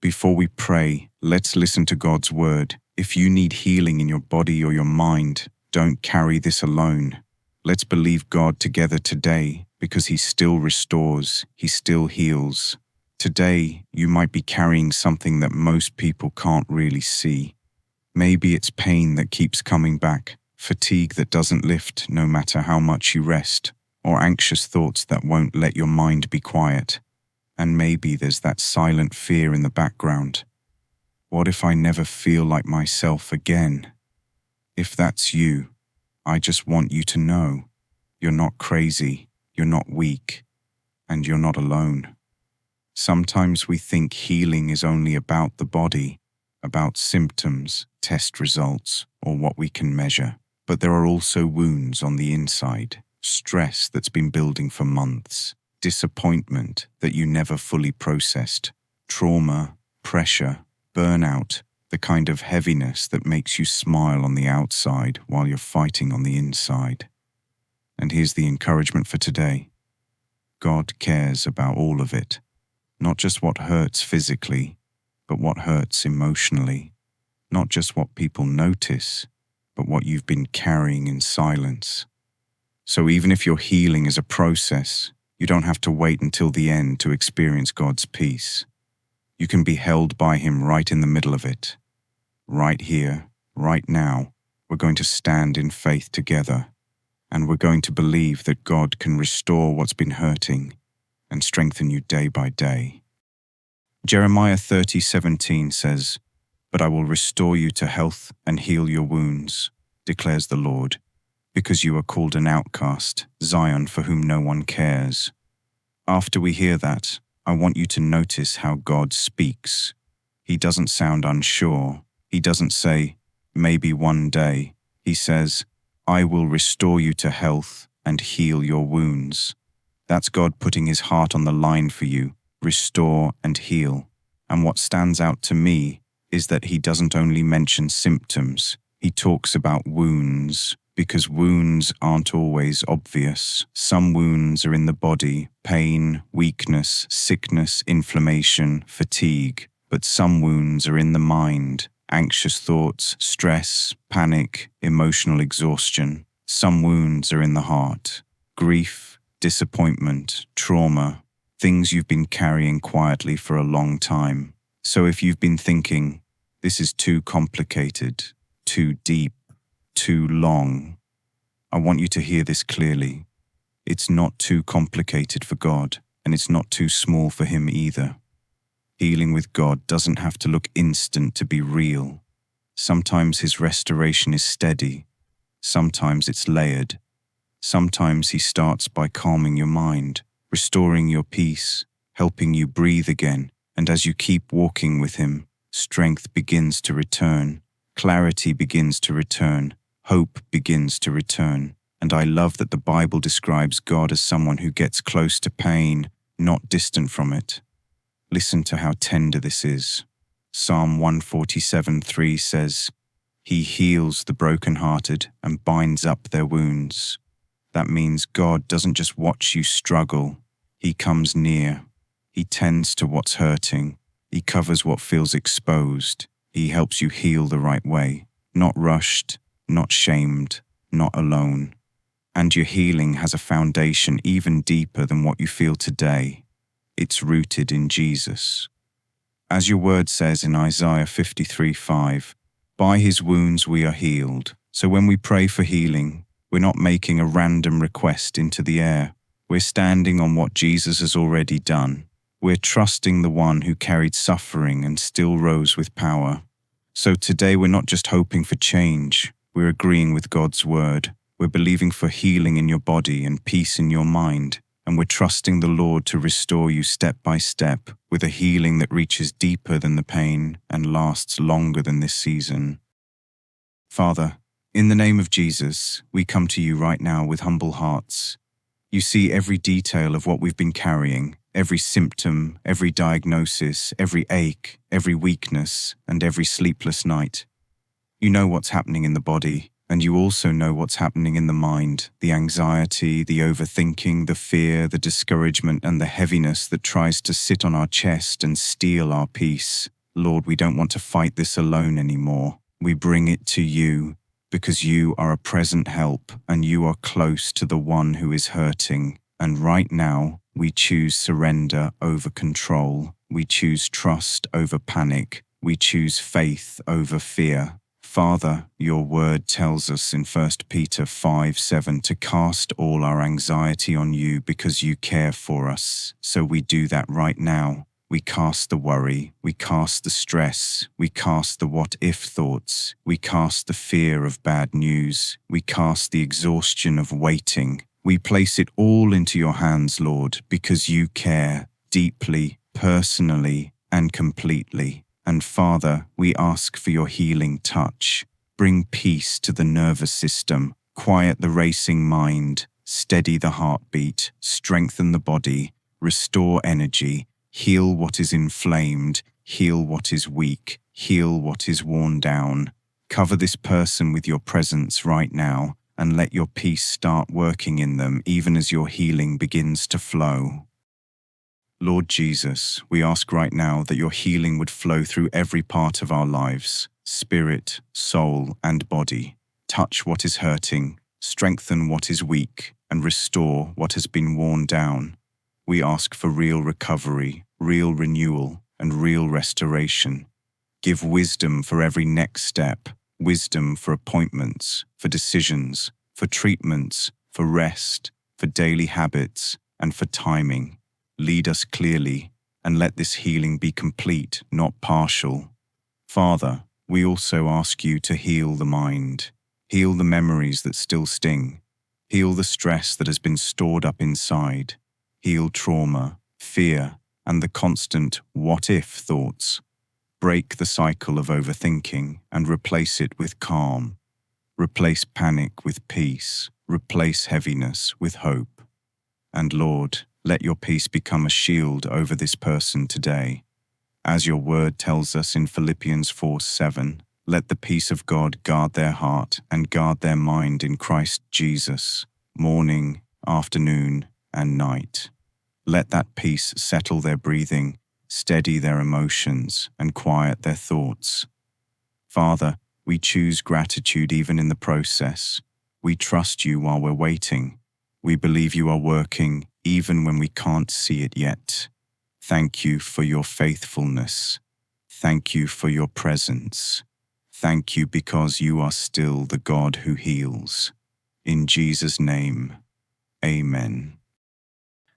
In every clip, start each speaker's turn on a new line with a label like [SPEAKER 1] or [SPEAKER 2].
[SPEAKER 1] Before we pray, let's listen to God's word. If you need healing in your body or your mind, don't carry this alone. Let's believe God together today, because He still restores, He still heals. Today, you might be carrying something that most people can't really see. Maybe it's pain that keeps coming back, fatigue that doesn't lift no matter how much you rest, or anxious thoughts that won't let your mind be quiet. And maybe there's that silent fear in the background. What if I never feel like myself again? If that's you, I just want you to know, you're not crazy, you're not weak, and you're not alone. Sometimes we think healing is only about the body, about symptoms, test results, or what we can measure. But there are also wounds on the inside, stress that's been building for months, disappointment that you never fully processed, trauma, pressure, burnout, the kind of heaviness that makes you smile on the outside while you're fighting on the inside. And here's the encouragement for today. God cares about all of it, not just what hurts physically, but what hurts emotionally, not just what people notice, but what you've been carrying in silence. So even if your healing is a process, you don't have to wait until the end to experience God's peace. You can be held by Him right in the middle of it. Right here, right now, we're going to stand in faith together, and we're going to believe that God can restore what's been hurting and strengthen you day by day. Jeremiah 30:17 says, "But I will restore you to health and heal your wounds, declares the Lord, because you are called an outcast, Zion for whom no one cares." After we hear that, I want you to notice how God speaks. He doesn't sound unsure. He doesn't say, "Maybe one day." He says, "I will restore you to health and heal your wounds." That's God putting His heart on the line for you, restore and heal. And what stands out to me is that He doesn't only mention symptoms, He talks about wounds, because wounds aren't always obvious. Some wounds are in the body, pain, weakness, sickness, inflammation, fatigue. But some wounds are in the mind, anxious thoughts, stress, panic, emotional exhaustion. Some wounds are in the heart, grief, disappointment, trauma, things you've been carrying quietly for a long time. So if you've been thinking, this is too complicated, too deep, too long, I want you to hear this clearly. It's not too complicated for God, and it's not too small for Him either. Healing with God doesn't have to look instant to be real. Sometimes His restoration is steady. Sometimes it's layered. Sometimes He starts by calming your mind, restoring your peace, helping you breathe again. And as you keep walking with Him, strength begins to return, clarity begins to return, hope begins to return. And I love that the Bible describes God as someone who gets close to pain, not distant from it. Listen to how tender this is. Psalm 147:3 says, "He heals the brokenhearted and binds up their wounds." That means God doesn't just watch you struggle. He comes near. He tends to what's hurting. He covers what feels exposed. He helps you heal the right way, not rushed, not shamed, not alone. And your healing has a foundation even deeper than what you feel today. It's rooted in Jesus. As your word says in Isaiah 53:5, "By His wounds we are healed." So when we pray for healing, we're not making a random request into the air. We're standing on what Jesus has already done. We're trusting the one who carried suffering and still rose with power. So today we're not just hoping for change, we're agreeing with God's word. We're believing for healing in your body and peace in your mind, and we're trusting the Lord to restore you step by step with a healing that reaches deeper than the pain and lasts longer than this season. Father, in the name of Jesus, we come to you right now with humble hearts. You see every detail of what we've been carrying, every symptom, every diagnosis, every ache, every weakness, and every sleepless night. You know what's happening in the body, And you also know what's happening in the mind, the anxiety, the overthinking, the fear, the discouragement, and the heaviness that tries to sit on our chest and steal our peace. Lord, we don't want to fight this alone anymore. We bring it to you because you are a present help and you are close to the one who is hurting. And right now, we choose surrender over control. We choose trust over panic. We choose faith over fear. Father, your word tells us in 1 Peter 5:7 to cast all our anxiety on you because you care for us. So we do that right now. We cast the worry, we cast the stress, we cast the what-if thoughts, we cast the fear of bad news, we cast the exhaustion of waiting. We place it all into your hands, Lord, because you care deeply, personally, and completely. And Father, we ask for your healing touch. Bring peace to the nervous system, quiet the racing mind, steady the heartbeat, strengthen the body, restore energy, heal what is inflamed, heal what is weak, heal what is worn down. Cover this person with your presence right now, and let your peace start working in them even as your healing begins to flow. Lord Jesus, we ask right now that your healing would flow through every part of our lives, spirit, soul, and body. Touch what is hurting, strengthen what is weak, and restore what has been worn down. We ask for real recovery, real renewal, and real restoration. Give wisdom for every next step, wisdom for appointments, for decisions, for treatments, for rest, for daily habits, and for timing. Lead us clearly, and let this healing be complete, not partial. Father, we also ask you to heal the mind. Heal the memories that still sting. Heal the stress that has been stored up inside. Heal trauma, fear, and the constant what-if thoughts. Break the cycle of overthinking and replace it with calm. Replace panic with peace. Replace heaviness with hope. And Lord, let your peace become a shield over this person today. As your word tells us in Philippians 4:7, let the peace of God guard their heart and guard their mind in Christ Jesus, morning, afternoon, and night. Let that peace settle their breathing, steady their emotions, and quiet their thoughts. Father, we choose gratitude even in the process. We trust you while we're waiting. We believe you are working even when we can't see it yet. Thank you for your faithfulness. Thank you for your presence. Thank you because you are still the God who heals. In Jesus' name, amen.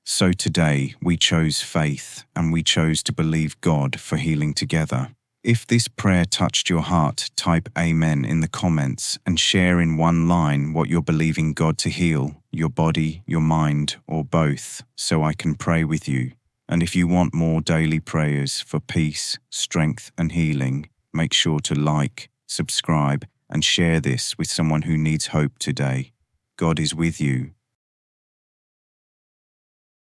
[SPEAKER 1] So today we chose faith and we chose to believe God for healing together. If this prayer touched your heart, type Amen in the comments and share in one line what you're believing God to heal, your body, your mind, or both, so I can pray with you. And if you want more daily prayers for peace, strength, and healing, make sure to like, subscribe, and share this with someone who needs hope today. God is with you,